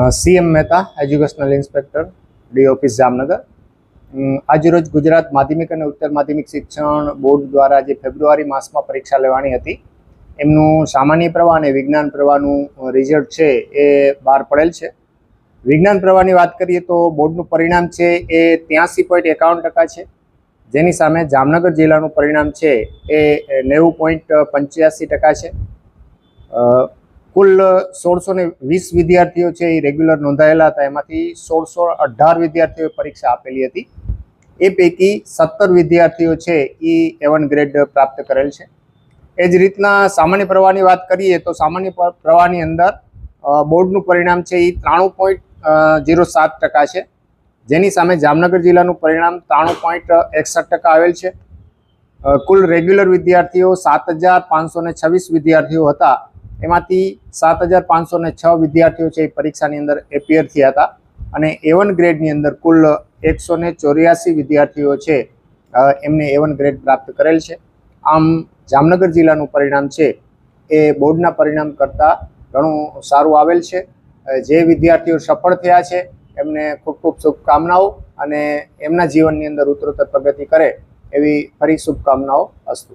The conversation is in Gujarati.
CM Mehta educational inspector D office Jamnagar. આજરોજ ગુજરાત માધ્યમિક અને ઉત્તર માધ્યમિક શિક્ષણ બોર્ડ દ્વારા જે ફેબ્રુઆરી માસમાં પરીક્ષા લેવાની હતી એમનું સામાન્ય પ્રવાહ અને વિજ્ઞાન પ્રવાહનું રિઝલ્ટ છે એ બહાર પડેલ છે। વિજ્ઞાન પ્રવાહની વાત કરીએ તો બોર્ડનું પરિણામ છે એ 83.51% છે, જેની સામે જામનગર જિલ્લાનું પરિણામ છે એ 90.85% છે। કુલ 1620 વિદ્યાર્થીઓ છે એ રેગ્યુલર નોંધાયેલા હતા, એમાંથી 1618 વિદ્યાર્થીઓએ પરીક્ષા આપેલી હતી। એ પૈકી 17 વિદ્યાર્થીઓ છે એ A1 ગ્રેડ પ્રાપ્ત કરેલ છે। એ જ રીતના સામાન્ય પ્રવાહની વાત કરીએ તો સામાન્ય પ્રવાહની અંદર બોર્ડનું પરિણામ છે એ 93.07% છે, જેની સામે જામનગર જિલ્લાનું પરિણામ 93.61% આવેલ છે। કુલ રેગ્યુલર વિદ્યાર્થીઓ 7526 વિદ્યાર્થીઓ હતા, એમાંથી 7506 વિદ્યાર્થીઓ છે એ પરીક્ષાની અંદર એપિયર થયા હતા અને A1 ગ્રેડની અંદર કુલ 184 વિદ્યાર્થીઓ છે એમને A1 ગ્રેડ પ્રાપ્ત કરેલ છે। આમ જામનગર જિલ્લાનું પરિણામ છે એ બોર્ડના પરિણામ કરતાં ઘણું સારું આવેલ છે। જે વિદ્યાર્થીઓ સફળ થયા છે એમને ખૂબ ખૂબ શુભકામનાઓ અને એમના જીવનની અંદર ઉત્તરોત્તર પ્રગતિ કરે એવી ફરી શુભકામનાઓ અસ્તુ।